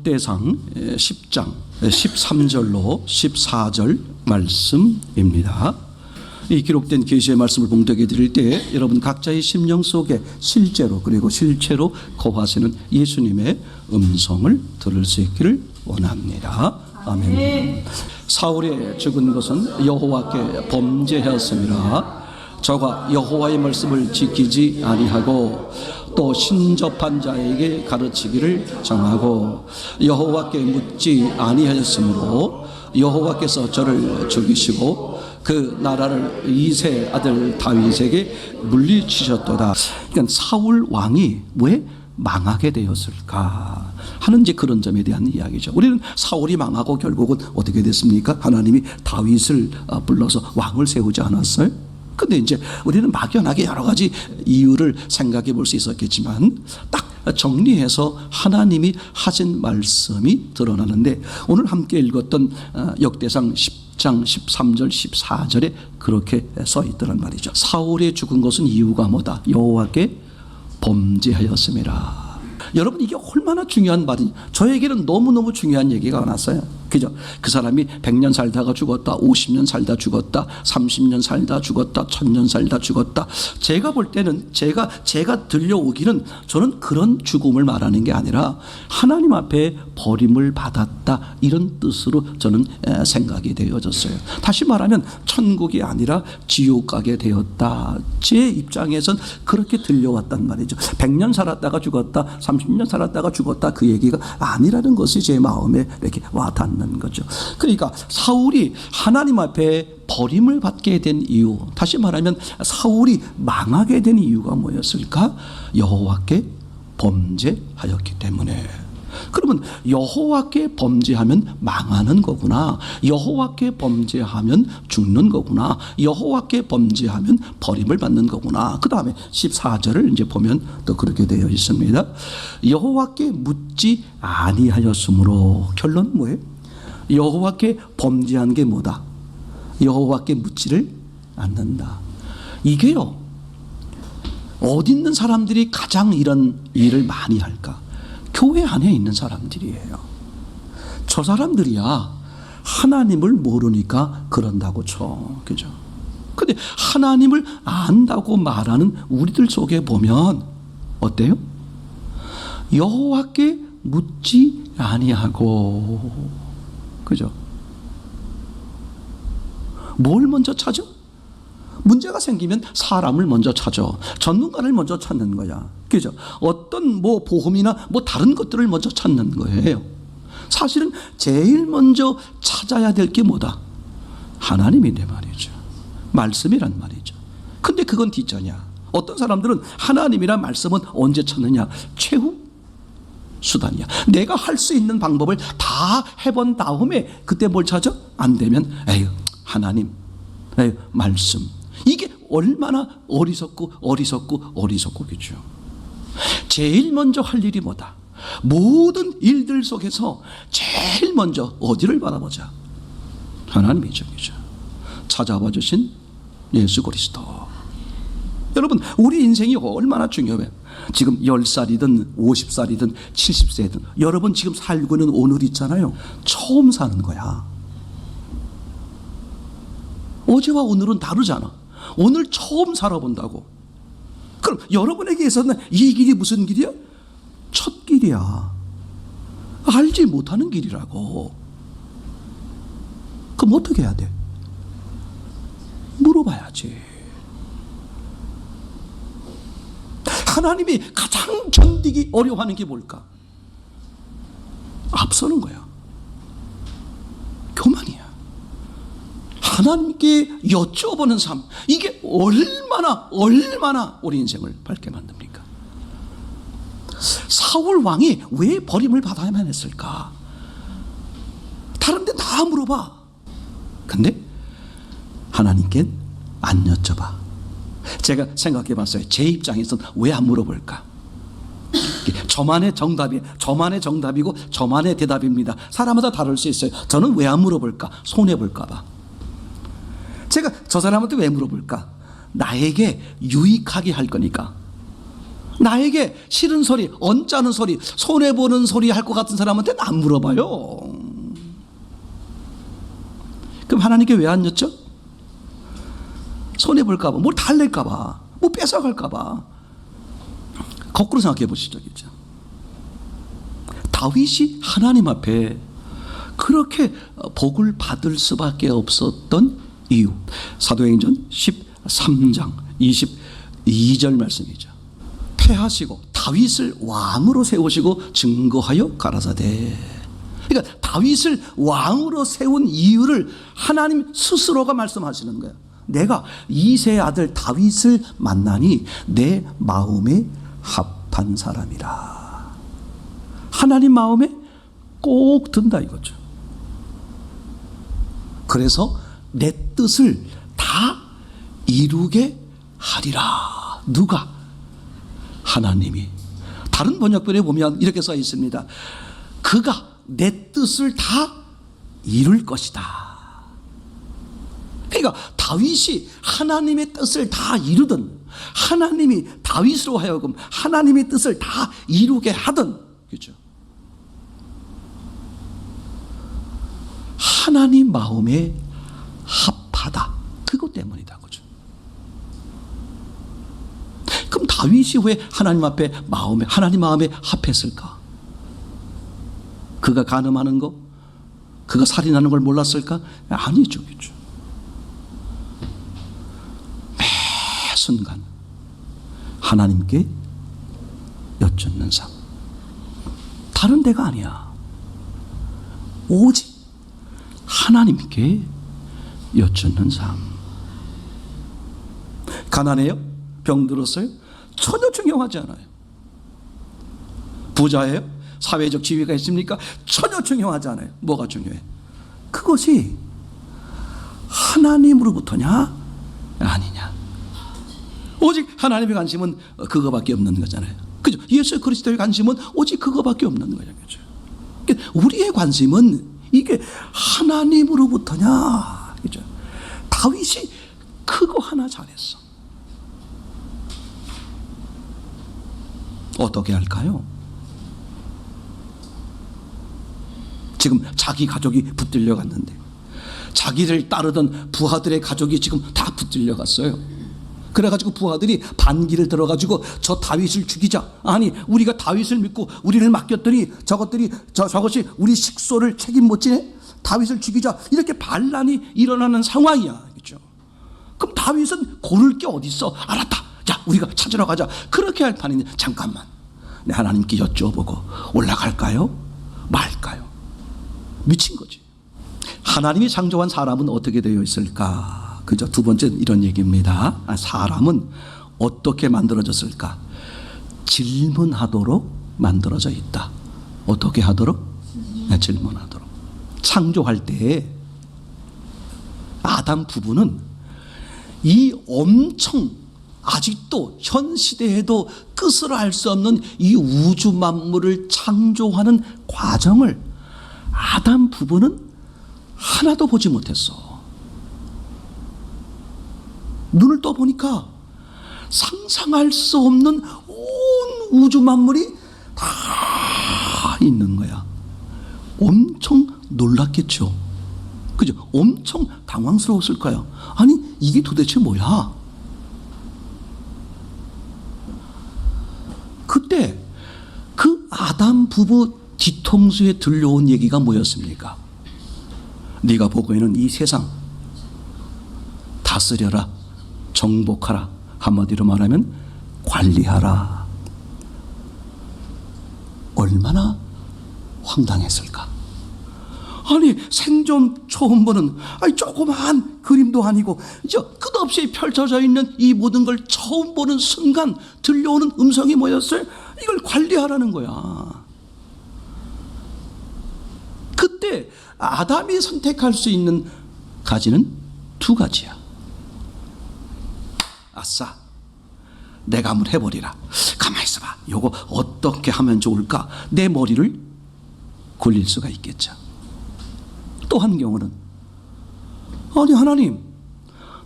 역대상 10장 13절로 14절 말씀입니다. 이 기록된 계시의 말씀을 봉독해 드릴 때 여러분 각자의 심령 속에 실제로 그리고 실체로 거하시는 예수님의 음성을 들을 수 있기를 원합니다. 아멘. 사울의 죽은 것은 여호와께 범죄하였음이라. 저가 여호와의 말씀을 지키지 아니하고 또 신접한 자에게 가르치기를 정하고 여호와께 묻지 아니하였으므로 여호와께서 저를 죽이시고 그 나라를 이새 아들 다윗에게 물리치셨도다. 그러니까 사울 왕이 왜 망하게 되었을까 하는 이제 그런 점에 대한 이야기죠. 우리는 사울이 망하고 결국은 어떻게 됐습니까? 하나님이 다윗을 불러서 왕을 세우지 않았어요? 근데 이제 우리는 막연하게 여러 가지 이유를 생각해 볼 수 있었겠지만 딱 정리해서 하나님이 하신 말씀이 드러나는데 오늘 함께 읽었던 역대상 10장 13절 14절에 그렇게 써 있더란 말이죠. 사울이 죽은 것은 이유가 뭐다? 여호와께 범죄하였음이라. 여러분 이게 얼마나 중요한 말인지 저에게는 너무너무 중요한 얘기가 나왔어요. 그죠? 그 사람이 100년 살다가 죽었다, 50년 살다 죽었다, 30년 살다 죽었다, 1000년 살다 죽었다. 제가 볼 때는 제가 들려오기는 저는 그런 죽음을 말하는 게 아니라 하나님 앞에 버림을 받았다 이런 뜻으로 저는 생각이 되어졌어요. 다시 말하면 천국이 아니라 지옥 가게 되었다. 제 입장에선 그렇게 들려왔단 말이죠. 100년 살았다가 죽었다, 30년 살았다가 죽었다 그 얘기가 아니라는 것이 제 마음에 이렇게 와닿는 거죠. 그러니까 사울이 하나님 앞에 버림을 받게 된 이유, 다시 말하면 사울이 망하게 된 이유가 뭐였을까? 여호와께 범죄하였기 때문에. 그러면 여호와께 범죄하면 망하는 거구나. 여호와께 범죄하면 죽는 거구나. 여호와께 범죄하면 버림을 받는 거구나. 그 다음에 14절을 이제 보면 또 그렇게 되어 있습니다. 여호와께 묻지 아니하였으므로. 결론은 뭐예요? 여호와께 범죄한 게 뭐다? 여호와께 묻지를 않는다. 이게요, 어디 있는 사람들이 가장 이런 일을 많이 할까? 교회 안에 있는 사람들이에요. 저 사람들이야 하나님을 모르니까 그런다고 쳐. 그죠? 근데 하나님을 안다고 말하는 우리들 속에 보면 어때요? 여호와께 묻지 아니하고. 그죠? 뭘 먼저 찾아? 문제가 생기면 사람을 먼저 찾아. 전문가를 먼저 찾는 거야. 그죠? 어떤 뭐 보험이나 뭐 다른 것들을 먼저 찾는 거예요. 사실은 제일 먼저 찾아야 될 게 뭐다? 하나님인데 말이죠. 말씀이란 말이죠. 근데 그건 뒷전이야. 어떤 사람들은 하나님이란 말씀은 언제 찾느냐? 최후 수단이야. 내가 할 수 있는 방법을 다 해본 다음에 그때 뭘 찾아? 안 되면 에휴 하나님, 에휴 말씀. 이게 얼마나 어리석고겠죠. 제일 먼저 할 일이 뭐다? 모든 일들 속에서 제일 먼저 어디를 바라보자? 하나님이죠. 찾아봐 주신 예수 그리스도. 여러분 우리 인생이 얼마나 중요해요. 지금 10살이든 50살이든 70세든 여러분 지금 살고 있는 오늘 있잖아요. 처음 사는 거야. 어제와 오늘은 다르잖아. 오늘 처음 살아본다고. 그럼 여러분에게 있어서는 이 길이 무슨 길이야? 첫 길이야. 알지 못하는 길이라고. 그럼 어떻게 해야 돼? 물어봐야지. 하나님이 가장 견디기 어려워하는 게 뭘까? 앞서는 거야. 교만이야. 하나님께 여쭤보는 삶, 이게 얼마나 우리 인생을 밝게 만듭니까? 사울 왕이 왜 버림을 받아야만 했을까? 다른 데 다 물어봐. 근데 하나님께 안 여쭤봐. 제가 생각해 봤어요. 제 입장에서는 왜 안 물어볼까? 저만의 정답이고 저만의 대답입니다. 사람마다 다를 수 있어요. 저는 왜 안 물어볼까? 손해볼까 봐. 제가 저 사람한테 왜 물어볼까? 나에게 유익하게 할 거니까. 나에게 싫은 소리, 언짢은 소리, 손해보는 소리 할 것 같은 사람한테는 안 물어봐요. 그럼 하나님께 왜 안 여쭤? 손해볼까봐, 뭘 달랠까봐, 뭐 뺏어갈까봐. 거꾸로 생각해 보시죠. 다윗이 하나님 앞에 그렇게 복을 받을 수밖에 없었던 이유, 사도행전 13장 22절 말씀이죠. 패하시고 다윗을 왕으로 세우시고 증거하여 가라사대. 그러니까 다윗을 왕으로 세운 이유를 하나님 스스로가 말씀하시는 거예요. 내가 이새의 아들 다윗을 만나니 내 마음에 합한 사람이라. 하나님 마음에 꼭 든다 이거죠. 그래서 내 뜻을 다 이루게 하리라. 누가? 하나님이. 다른 번역본에 보면 이렇게 써 있습니다. 그가 내 뜻을 다 이룰 것이다. 그러니까 다윗이 하나님의 뜻을 다 이루든, 하나님이 다윗으로 하여금 하나님의 뜻을 다 이루게 하든, 그렇죠? 하나님 마음에 합하다. 그것 때문이다. 그죠? 그럼 다윗이 왜 하나님 앞에 하나님 마음에 합했을까? 그가 간음하는 거? 그가 살인하는 걸 몰랐을까? 아니죠. 그죠? 매 순간 하나님께 여쭙는 삶. 다른 데가 아니야. 오직 하나님께 여쭙는 삶. 가난해요? 병들었어요? 전혀 중요하지 않아요. 부자예요? 사회적 지위가 있습니까? 전혀 중요하지 않아요. 뭐가 중요해? 그것이 하나님으로부터냐 아니냐. 오직 하나님의 관심은 그거밖에 없는 거잖아요. 그죠? 예수 그리스도의 관심은 오직 그거밖에 없는 거죠. 그죠? 우리의 관심은 이게 하나님으로부터냐. 그죠? 다윗이 그거 하나 잘했어. 어떻게 할까요? 지금 자기 가족이 붙들려 갔는데, 자기를 따르던 부하들의 가족이 지금 다 붙들려 갔어요. 그래가지고 부하들이 반기를 들어가지고 저 다윗을 죽이자. 아니, 우리가 다윗을 믿고 우리를 맡겼더니 저것이 우리 식소를 책임 못 지네? 다윗을 죽이자. 이렇게 반란이 일어나는 상황이야. 그렇죠? 그럼 다윗은 고를 게 어디 있어? 알았다. 자, 우리가 찾으러 가자. 그렇게 할 판인데, 잠깐만. 내 하나님께 여쭤보고 올라갈까요? 말까요? 미친 거지. 하나님이 창조한 사람은 어떻게 되어 있을까? 그죠? 두 번째 이런 얘기입니다. 사람은 어떻게 만들어졌을까? 질문하도록 만들어져 있다. 어떻게 하도록? 질문하도록. 창조할 때 아담 부부는 이 엄청 아직도 현 시대에도 끝을 알 수 없는 이 우주 만물을 창조하는 과정을 아담 부부는 하나도 보지 못했어. 눈을 떠보니까 상상할 수 없는 온 우주 만물이 다 있는 거야. 엄청 놀랐겠죠. 그죠? 엄청 당황스러웠을 거야. 아니, 이게 도대체 뭐야? 그때 그 아담 부부 뒤통수에 들려온 얘기가 뭐였습니까? 네가 보고 있는 이 세상 다스려라, 정복하라. 한마디로 말하면 관리하라. 얼마나 황당했을까? 아니, 생전 처음 보는 조그마한 그림도 아니고 끝없이 펼쳐져 있는 이 모든 걸 처음 보는 순간 들려오는 음성이 뭐였어요? 이걸 관리하라는 거야. 그때 아담이 선택할 수 있는 가지는 두 가지야. 아싸, 내가 한번 해버리라. 가만히 있어봐. 요거 어떻게 하면 좋을까? 내 머리를 굴릴 수가 있겠죠. 또 한 경우는, 아니 하나님,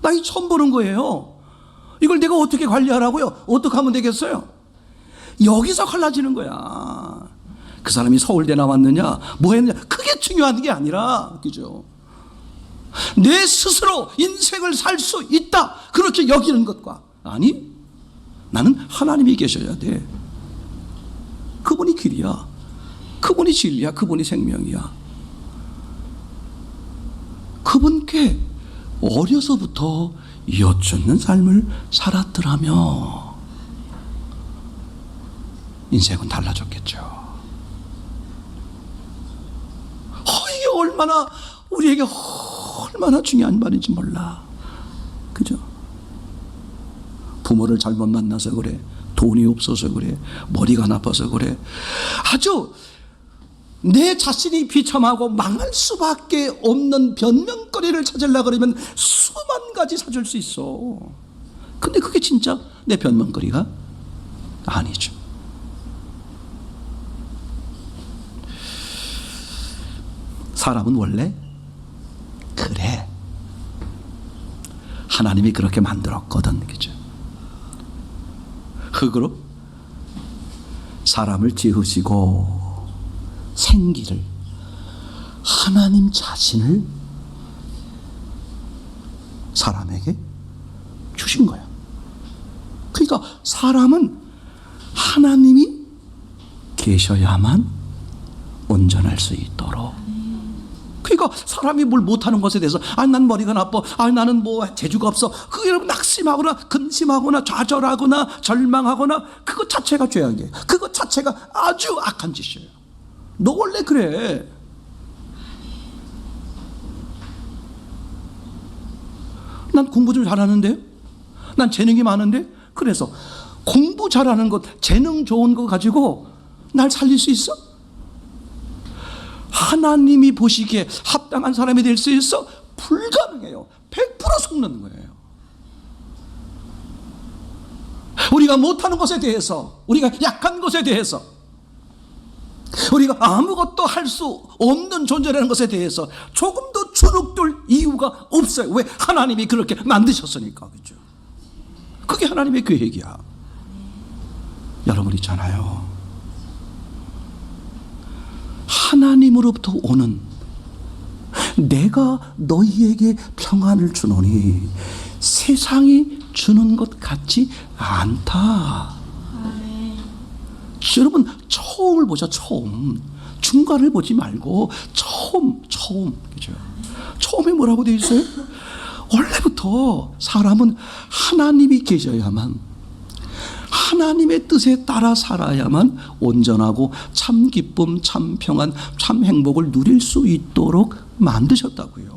나 이 처음 보는 거예요. 이걸 내가 어떻게 관리하라고요? 어떻게 하면 되겠어요? 여기서 갈라지는 거야. 그 사람이 서울대 나왔느냐, 뭐 했느냐, 그게 중요한 게 아니라, 그죠? 내 스스로 인생을 살 수 있다, 그렇게 여기는 것과, 아니, 나는 하나님이 계셔야 돼. 그분이 길이야. 그분이 진리야. 그분이 생명이야. 그분께 어려서부터 여쭙는 삶을 살았더라며 인생은 달라졌겠죠. 이게 얼마나 우리에게 얼마나 중요한 말인지 몰라. 그죠? 부모를 잘못 만나서 그래. 돈이 없어서 그래. 머리가 나빠서 그래. 아주 내 자신이 비참하고 망할 수밖에 없는 변명거리를 찾으려고 그러면 수만 가지 찾을 수 있어. 근데 그게 진짜 내 변명거리가 아니죠. 사람은 원래 그래. 하나님이 그렇게 만들었거든. 그죠? 흙으로 사람을 지으시고 생기를, 하나님 자신을 사람에게 주신 거야. 그러니까 사람은 하나님이 계셔야만 온전할 수 있도록. 그러니까 사람이 뭘 못하는 것에 대해서 난 머리가 나빠, 나는 뭐 재주가 없어, 그게 여러분 낙심하거나 근심하거나 좌절하거나 절망하거나 그것 자체가 죄악이에요. 그것 자체가 아주 악한 짓이에요. 너 원래 그래. 난 공부 좀 잘하는데, 난 재능이 많은데, 그래서 공부 잘하는 것, 재능 좋은 거 가지고 날 살릴 수 있어? 하나님이 보시기에 합당한 사람이 될 수 있어? 불가능해요. 100% 속는 거예요. 우리가 못하는 것에 대해서, 우리가 약한 것에 대해서, 우리가 아무것도 할 수 없는 존재라는 것에 대해서 조금도 주눅들 이유가 없어요. 왜? 하나님이 그렇게 만드셨으니까. 그죠? 그게 하나님의 계획이야. 여러분 있잖아요, 하나님으로부터 오는 내가 너희에게 평안을 주노니 세상이 주는 것 같지 않다. 여러분 처음을 보자. 처음. 중간을 보지 말고 처음. 그죠? 처음에 뭐라고 되어 있어요? 원래부터 사람은 하나님이 계셔야만, 하나님의 뜻에 따라 살아야만 온전하고 참 기쁨, 참 평안, 참 행복을 누릴 수 있도록 만드셨다고요.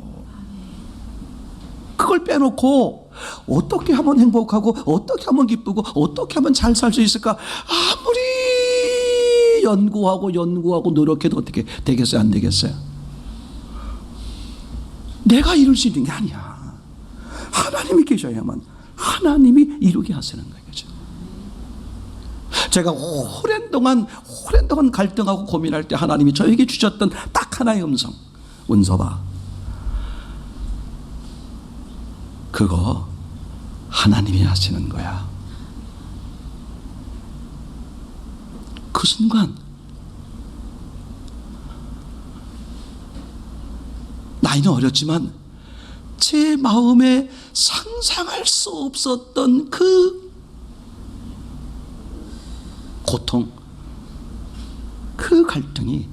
그걸 빼놓고 어떻게 하면 행복하고 어떻게 하면 기쁘고 어떻게 하면 잘 살 수 있을까 아무리 연구하고 노력해도 어떻게 되겠어요? 안 되겠어요? 내가 이룰 수 있는 게 아니야. 하나님이 계셔야만 하나님이 이루게 하시는 거죠. 제가 오랜 동안 갈등하고 고민할 때 하나님이 저에게 주셨던 딱 하나의 음성, 은서봐, 그거 하나님이 하시는 거야. 그 순간 나이는 어렸지만 제 마음에 상상할 수 없었던 그 고통, 그 갈등이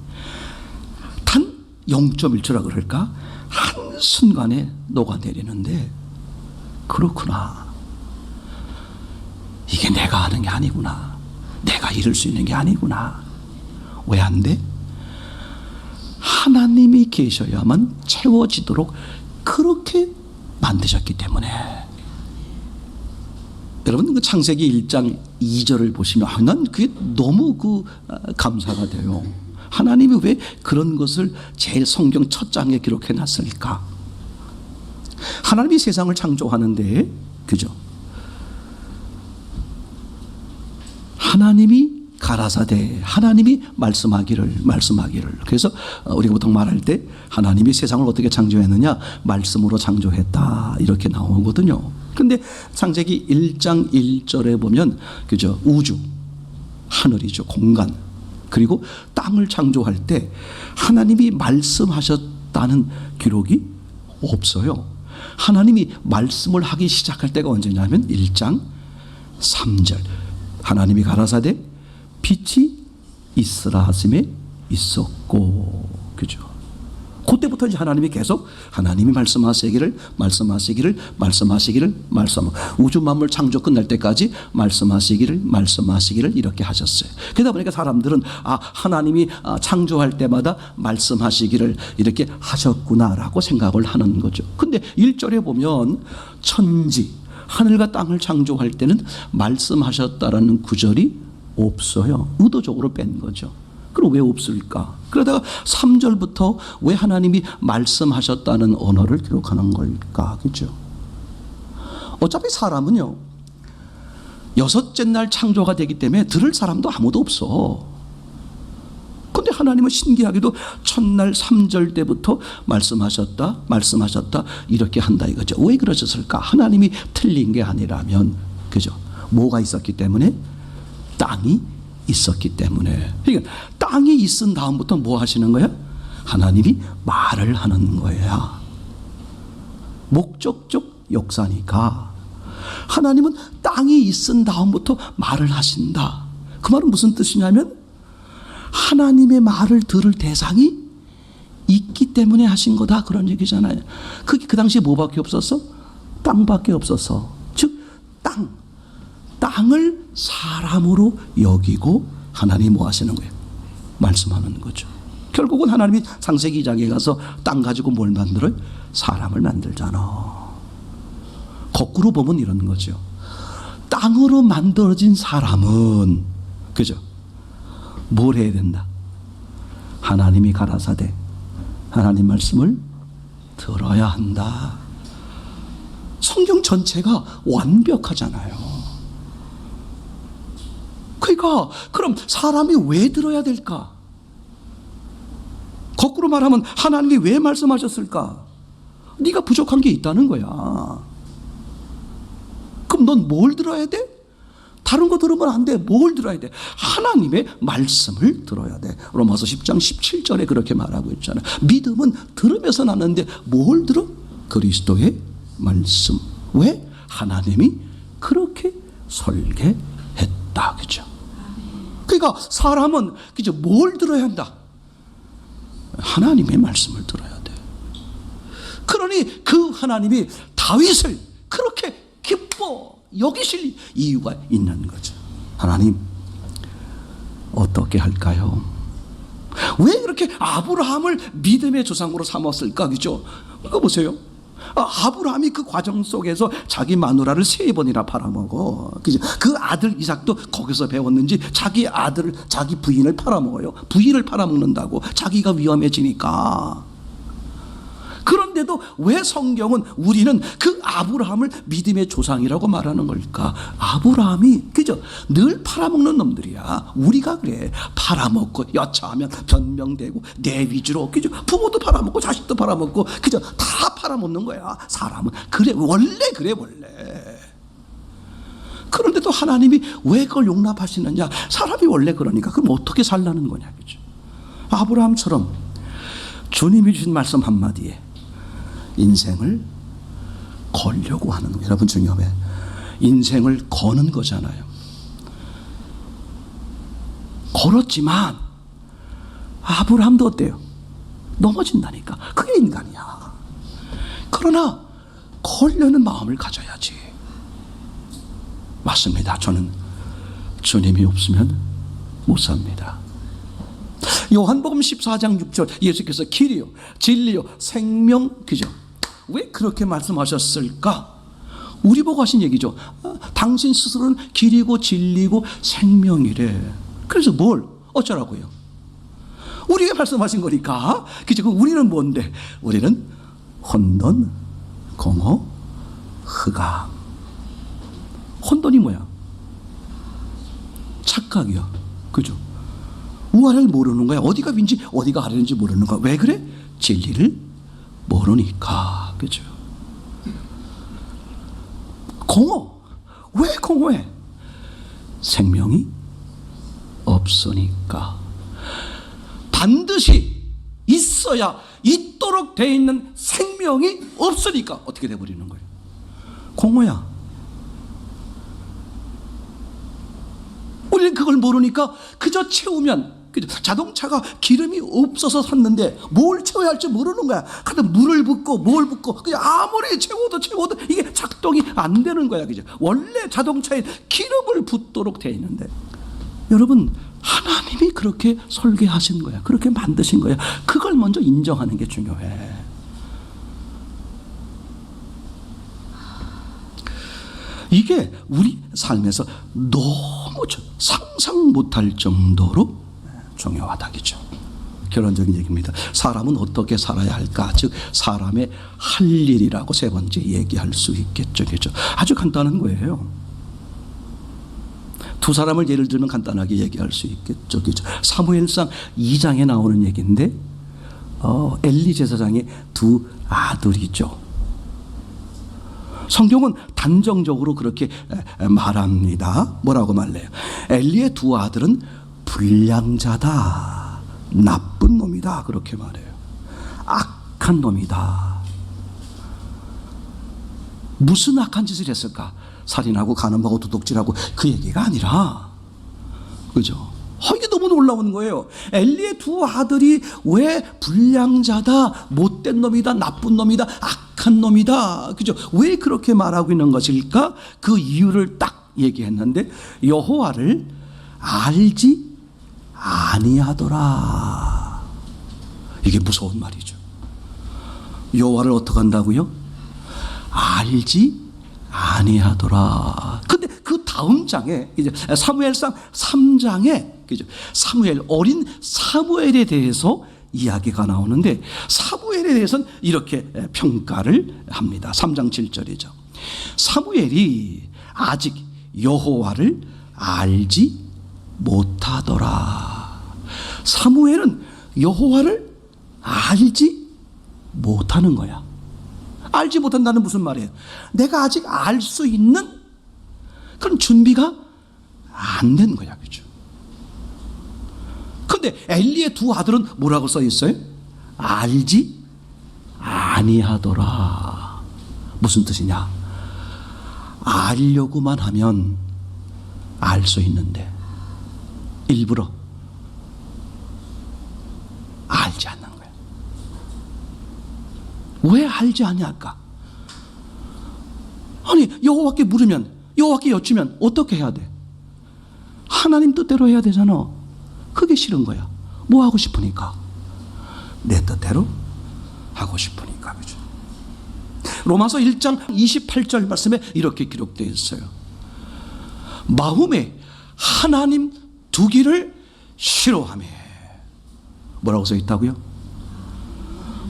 단 0.1초라 그럴까? 한순간에 녹아내리는데, 그렇구나. 이게 내가 하는 게 아니구나. 내가 이룰 수 있는 게 아니구나. 왜 안 돼? 하나님이 계셔야만 채워지도록 그렇게 만드셨기 때문에. 여러분 그 창세기 1장 2절을 보시면 난 그게 너무 감사가 돼요. 하나님이 왜 그런 것을 제일 성경 첫 장에 기록해 놨을까? 하나님이 세상을 창조하는데, 그죠? 하나님이 가라사대, 하나님이 말씀하기를. 그래서 우리가 보통 말할 때 하나님이 세상을 어떻게 창조했느냐, 말씀으로 창조했다, 이렇게 나오거든요. 근데 창세기 1장 1절에 보면, 그죠? 우주, 하늘이죠. 공간. 그리고 땅을 창조할 때 하나님이 말씀하셨다는 기록이 없어요. 하나님이 말씀을 하기 시작할 때가 언제냐면 1장 3절 하나님이 가라사대 빛이 있으라 하심에 있었고, 그죠? 그때부터 이제 하나님이 계속 하나님이 말씀하시기를 우주 만물 창조 끝날 때까지 말씀하시기를 이렇게 하셨어요. 그러다 보니까 사람들은 하나님이 창조할 때마다 말씀하시기를 이렇게 하셨구나라고 생각을 하는 거죠. 근데 1절에 보면 천지 하늘과 땅을 창조할 때는 말씀하셨다라는 구절이 없어요. 의도적으로 뺀 거죠. 그럼 왜 없을까? 그러다가 3절부터 왜 하나님이 말씀하셨다는 언어를 기록하는 걸까? 그죠? 어차피 사람은요, 6째 날 창조가 되기 때문에 들을 사람도 아무도 없어. 근데 하나님은 신기하게도 첫날 3절 때부터 말씀하셨다 이렇게 한다 이거죠. 왜 그러셨을까? 하나님이 틀린 게 아니라면, 그죠? 뭐가 있었기 때문에? 땅이 있었기 때문에. 그러니까 땅이 있은 다음부터 뭐 하시는 거야? 하나님이 말을 하는 거야. 목적적 역사니까 하나님은 땅이 있은 다음부터 말을 하신다. 그 말은 무슨 뜻이냐면 하나님의 말을 들을 대상이 있기 때문에 하신 거다, 그런 얘기잖아요. 그게 그 당시에 뭐밖에 없었어? 땅밖에 없었어. 즉 땅을 사람으로 여기고 하나님이 뭐 하시는 거예요? 말씀하는 거죠. 결국은 하나님이 창세기 2장에 가서 땅 가지고 뭘 만들어요? 사람을 만들잖아. 거꾸로 보면 이런 거죠. 땅으로 만들어진 사람은, 그죠? 뭘 해야 된다? 하나님이 가라사대 하나님 말씀을 들어야 한다. 성경 전체가 완벽하잖아요. 그러니까 그럼 사람이 왜 들어야 될까? 거꾸로 말하면 하나님이 왜 말씀하셨을까? 네가 부족한 게 있다는 거야. 그럼 넌 뭘 들어야 돼? 다른 거 들으면 안 돼. 뭘 들어야 돼? 하나님의 말씀을 들어야 돼. 로마서 10장 17절에 그렇게 말하고 있잖아요. 믿음은 들으면서 나는데 뭘 들어? 그리스도의 말씀. 왜? 하나님이 그렇게 설계했다. 그죠? 그러니까 사람은, 그죠? 뭘 들어야 한다? 하나님의 말씀을 들어야 돼. 그러니 그 하나님이 다윗을 그렇게 기뻐 여기실 이유가 있는 거죠. 하나님 어떻게 할까요? 왜 그렇게 아브라함을 믿음의 조상으로 삼았을까? 그죠? 이거 보세요. 아브라함이 그 과정 속에서 자기 마누라를 3번이나 팔아먹어. 그죠? 그 아들 이삭도 거기서 배웠는지 자기 아들을, 자기 부인을 팔아먹어요. 부인을 팔아먹는다고 자기가 위험해지니까. 그런데도 왜 성경은 우리는 그 아브라함을 믿음의 조상이라고 말하는 걸까? 아브라함이, 그죠? 늘 팔아먹는 놈들이야. 우리가 그래. 팔아먹고 여차하면 변명되고 내 위주로, 그죠? 부모도 팔아먹고 자식도 팔아먹고, 그죠? 다 팔아먹는 거야. 사람은 그래. 원래 그래, 원래. 그런데도 하나님이 왜 그걸 용납하시느냐? 사람이 원래 그러니까. 그럼 어떻게 살라는 거냐, 그죠? 아브라함처럼 주님이 주신 말씀 한마디에 인생을 걸려고 하는 거예요. 여러분 중요해. 인생을 거는 거잖아요. 걸었지만 아브라함도 어때요? 넘어진다니까. 그게 인간이야. 그러나 걸려는 마음을 가져야지. 맞습니다. 저는 주님이 없으면 못 삽니다. 요한복음 14장 6절 예수께서 길이요 진리요 생명, 그죠? 왜 그렇게 말씀하셨을까? 우리 보고 하신 얘기죠. 당신 스스로는 길이고 진리고 생명이래. 그래서 뭘 어쩌라고요? 우리가 말씀하신 거니까. 그죠? 우리는 뭔데? 우리는 혼돈, 공허, 흑암. 혼돈이 뭐야? 착각이야. 그죠? 우화를 모르는 거야. 어디가 윈지 어디가 아래인지 모르는 거야. 왜 그래? 진리를 모르니까. 그죠? 공허. 왜 공허해? 생명이 없으니까. 반드시 있어야 있도록 되어 있는 생명이 없으니까 어떻게 돼버리는 거예요? 공허야. 우리는 그걸 모르니까 그저 채우면, 그죠? 자동차가 기름이 없어서 샀는데 뭘 채워야 할지 모르는 거야. 근데 물을 붓고 뭘 붓고 그냥 아무리 채워도 이게 작동이 안 되는 거야. 그죠? 원래 자동차에 기름을 붓도록 되어 있는데, 여러분, 하나님이 그렇게 설계하신 거야. 그렇게 만드신 거야. 그걸 먼저 인정하는 게 중요해. 이게 우리 삶에서 너무 상상 못할 정도로 중요하다겠죠. 결론적인 얘기입니다. 사람은 어떻게 살아야 할까? 즉 사람의 할 일이라고 세 번째 얘기할 수 있겠죠. 그죠? 아주 간단한 거예요. 두 사람을 예를 들면 간단하게 얘기할 수 있겠죠. 그죠? 사무엘상 2장에 나오는 얘기인데 엘리 제사장의 두 아들이죠. 성경은 단정적으로 그렇게 말합니다. 뭐라고 말해요? 엘리의 두 아들은 불량자다, 나쁜 놈이다, 그렇게 말해요. 악한 놈이다. 무슨 악한 짓을 했을까? 살인하고 간음하고 도둑질하고 그 얘기가 아니라, 그죠? 이게 너무 놀라운 거예요. 엘리의 두 아들이 왜 불량자다, 못된 놈이다, 나쁜 놈이다, 악한 놈이다, 그죠? 왜 그렇게 말하고 있는 것일까? 그 이유를 딱 얘기했는데, 여호와를 알지 아니하더라. 이게 무서운 말이죠. 여호와를 어떻게 한다고요? 알지 아니하더라. 근데 그 다음 장에 이제 사무엘상 3장에, 그죠? 사무엘, 어린 사무엘에 대해서 이야기가 나오는데, 사무엘에 대해서는 이렇게 평가를 합니다. 3장 7절이죠. 사무엘이 아직 여호와를 알지 못하더라. 사무엘은 여호와를 알지 못하는 거야. 알지 못한다는 무슨 말이에요? 내가 아직 알 수 있는 그런 준비가 안 된 거야. 그죠? 근데 엘리의 두 아들은 뭐라고 써 있어요? 알지 아니하더라. 무슨 뜻이냐? 알려고만 하면 알 수 있는데 일부러 알지 않는 거야. 왜 알지 아니할까? 아니, 여호와께 물으면, 여호와께 여쭈면 어떻게 해야 돼? 하나님 뜻대로 해야 되잖아. 그게 싫은 거야. 뭐 하고 싶으니까? 내 뜻대로 하고 싶으니까. 그죠? 로마서 1장 28절 말씀에 이렇게 기록되어 있어요. 마음에 하나님 두기를 싫어하며. 뭐라고 써 있다고요?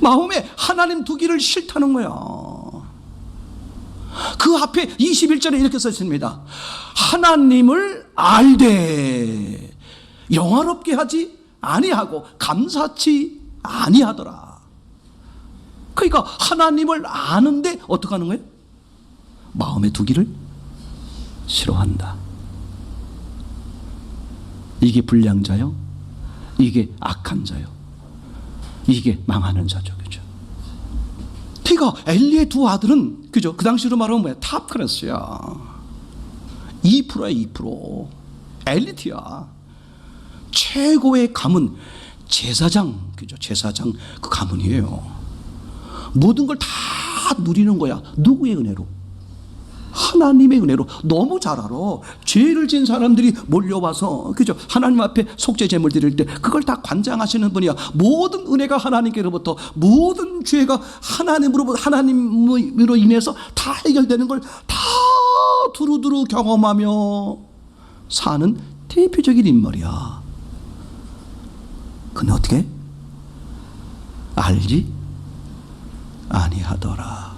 마음에 하나님 두기를 싫다는 거야. 그 앞에 21절에 이렇게 써 있습니다. 하나님을 알되 영화롭게 하지 아니하고 감사치 아니하더라. 그러니까 하나님을 아는데 어떻게 하는 거예요? 마음에 두기를 싫어한다. 이게 불량자요? 이게 악한 자요? 이게 망하는 자죠. 그죠? 그러니까 엘리의 두 아들은, 그죠? 그 당시로 말하면 뭐야? 탑 클래스야. 2%야, 2%. 엘리트야. 최고의 가문, 제사장, 그죠? 제사장 그 가문이에요. 모든 걸 다 누리는 거야. 누구의 은혜로? 하나님의 은혜로. 너무 잘 알아. 죄를 지은 사람들이 몰려와서, 그죠? 하나님 앞에 속죄 제물 드릴 때 그걸 다 관장하시는 분이야. 모든 은혜가 하나님께로부터, 모든 죄가 하나님으로 인해서 다 해결되는 걸 다 두루두루 경험하며 사는 대표적인 인물이야. 근데 어떻게? 알지 아니하더라.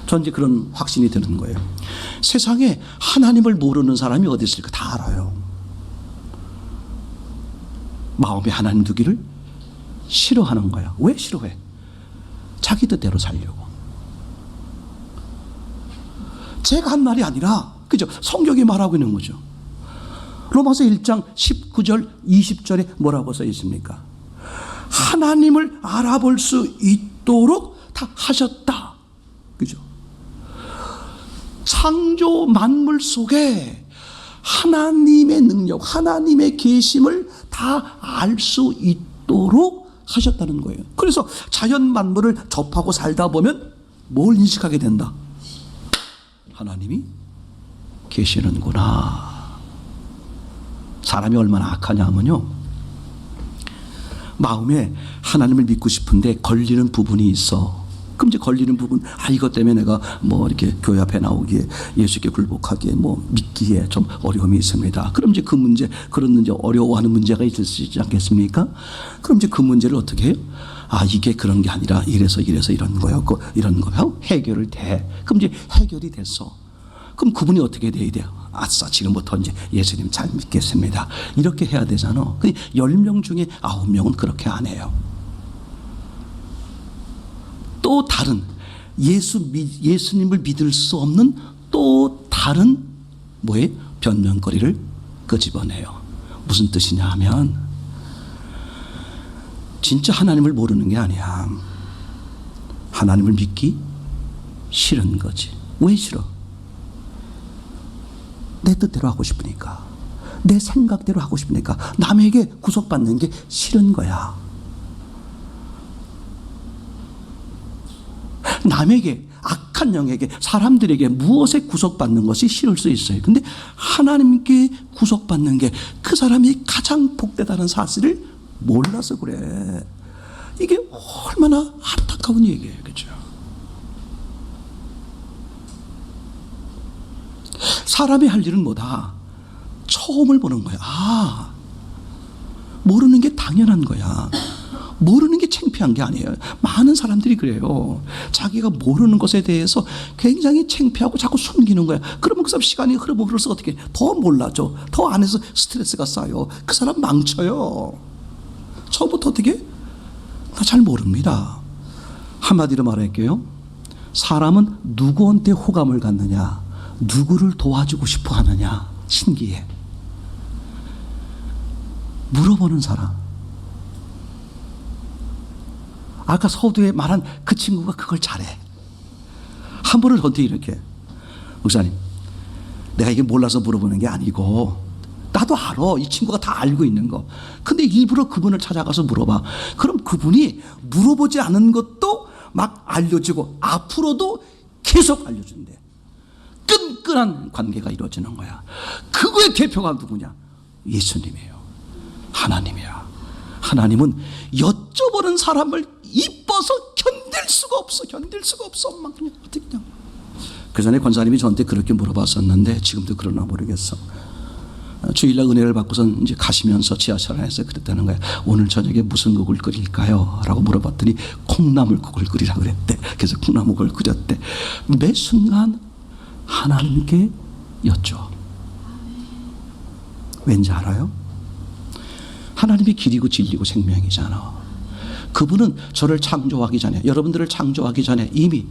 전 이제 그런 확신이 드는 거예요. 세상에 하나님을 모르는 사람이 어디 있을까? 다 알아요. 마음에 하나님 두기를 싫어하는 거야. 왜 싫어해? 자기 뜻대로 살려고. 제가 한 말이 아니라, 그죠? 성경이 말하고 있는 거죠. 로마서 1장 19절 20절에 뭐라고 써 있습니까? 하나님을 알아볼 수 있도록 다 하셨다. 그죠? 창조 만물 속에 하나님의 능력, 하나님의 계심을 다 알 수 있도록 하셨다는 거예요. 그래서 자연 만물을 접하고 살다 보면 뭘 인식하게 된다? 하나님이 계시는구나. 사람이 얼마나 악하냐면요, 마음에 하나님을 믿고 싶은데 걸리는 부분이 있어. 그럼 이제 걸리는 부분, 이것 때문에 내가 뭐 이렇게 교회 앞에 나오기에, 예수께 굴복하기에, 뭐 믿기에 좀 어려움이 있습니다. 그럼 이제 그 문제, 그런 문제, 어려워하는 문제가 있지 않겠습니까? 그럼 이제 그 문제를 어떻게 해요? 이게 그런 게 아니라 이래서 이런 거였고 이런 거요. 해결을 돼. 그럼 이제 해결이 됐어. 그럼 그분이 어떻게 돼야 돼요? 아싸, 지금부터 이제 예수님 잘 믿겠습니다. 이렇게 해야 되잖아. 10명 중에 9명은 그렇게 안 해요. 또 다른 예수님을 믿을 수 없는 또 다른 뭐에 변명거리를 끄집어내요. 무슨 뜻이냐 하면, 진짜 하나님을 모르는 게 아니야. 하나님을 믿기 싫은 거지. 왜 싫어? 내 뜻대로 하고 싶으니까, 내 생각대로 하고 싶으니까, 남에게 구속받는 게 싫은 거야. 남에게, 악한 영에게, 사람들에게 무엇에 구속받는 것이 싫을 수 있어요. 근데 하나님께 구속받는 게 그 사람이 가장 복되다는 사실을 몰라서 그래. 이게 얼마나 안타까운 얘기예요. 그렇죠? 사람이 할 일은 뭐다? 처음을 보는 거야. 모르는 게 당연한 거야. 모르는 게 창피한 게 아니에요. 많은 사람들이 그래요. 자기가 모르는 것에 대해서 굉장히 창피하고 자꾸 숨기는 거야. 그러면 그 사람 시간이 흐르면 흐를수록 어떻게 더 몰라져. 더 안에서 스트레스가 쌓여. 그 사람 망쳐요. 처음부터 어떻게? 나 잘 모릅니다. 한마디로 말할게요. 사람은 누구한테 호감을 갖느냐, 누구를 도와주고 싶어 하느냐, 신기해. 물어보는 사람. 아까 서두에 말한 그 친구가 그걸 잘해. 한 번은 어떻게 이렇게, 목사님, 내가 이게 몰라서 물어보는 게 아니고 나도 알아. 이 친구가 다 알고 있는 거. 근데 일부러 그분을 찾아가서 물어봐. 그럼 그분이 물어보지 않은 것도 막 알려주고 앞으로도 계속 알려준대. 끈끈한 관계가 이루어지는 거야. 그거의 대표가 누구냐? 예수님이에요. 하나님이야. 하나님은 여쭤보는 사람을 이뻐서 견딜 수가 없어. 엄마 그냥 어떻게 그냥. 그 전에 권사님이 저한테 그렇게 물어봤었는데 지금도 그러나 모르겠어. 주일날 은혜를 받고선 이제 가시면서 지하철 안에서 그랬다는 거야. 오늘 저녁에 무슨 국을 끓일까요? 라고 물어봤더니 콩나물국을 끓이라 그랬대. 그래서 콩나물국을 끓였대. 매 순간 하나님께 여쭤. 왠지 알아요? 하나님이 길이고 진리고 생명이잖아. 그분은 저를 창조하기 전에, 여러분들을 창조하기 전에 이미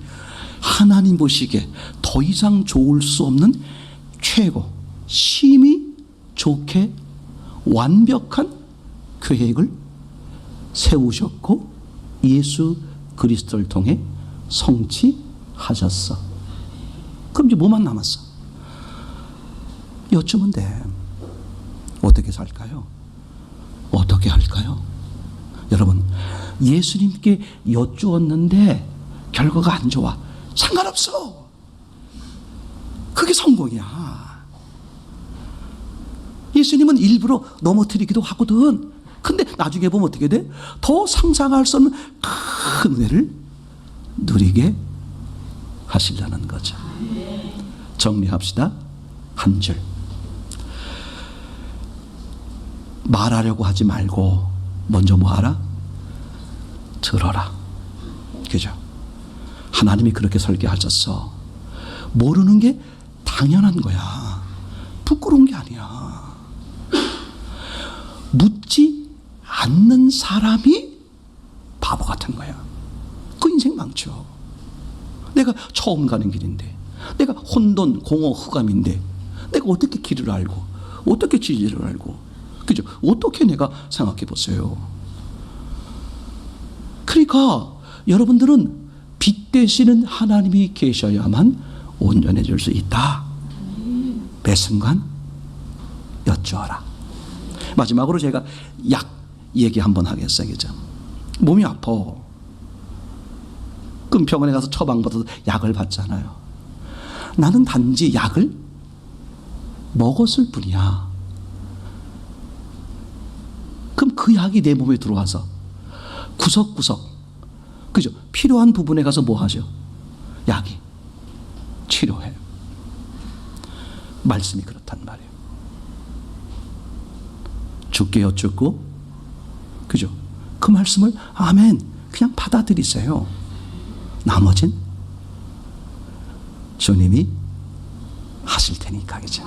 하나님 보시기에 더 이상 좋을 수 없는 최고, 심히 좋게 완벽한 계획을 세우셨고 예수 그리스도를 통해 성취하셨어. 그럼 이제 뭐만 남았어? 여쭈면 돼. 어떻게 살까요? 어떻게 할까요? 여러분, 예수님께 여쭈었는데 결과가 안 좋아. 상관없어. 그게 성공이야. 예수님은 일부러 넘어뜨리기도 하거든. 근데 나중에 보면 어떻게 돼? 더 상상할 수 없는 큰 은혜를 누리게 하시려는 거죠. 정리합시다. 한 줄. 말하려고 하지 말고 먼저 뭐 하라? 들어라. 그죠? 하나님이 그렇게 설계하셨어. 모르는 게 당연한 거야. 부끄러운 게 아니야. 묻지 않는 사람이 바보 같은 거야. 그 인생 망쳐. 내가 처음 가는 길인데, 내가 혼돈, 공허, 흑암인데 내가 어떻게 길을 알고 어떻게 진리를 알고, 그죠? 어떻게 내가 생각해 보세요. 그러니까 여러분들은 빛 되시는 하나님이 계셔야만 온전해질 수 있다. 매 순간 여쭈어라. 마지막으로 제가 약 얘기 한번 하겠어요. 그죠? 몸이 아파. 그럼 병원에 가서 처방받아서 약을 받잖아요. 나는 단지 약을 먹었을 뿐이야. 그럼 그 약이 내 몸에 들어와서 구석구석, 그죠? 필요한 부분에 가서 뭐 하죠? 약이 치료해요. 말씀이 그렇단 말이에요. 죽게 여쭙고, 그죠? 그 말씀을 아멘 그냥 받아들이세요. 나머진 주님이 하실 테니까, 그죠?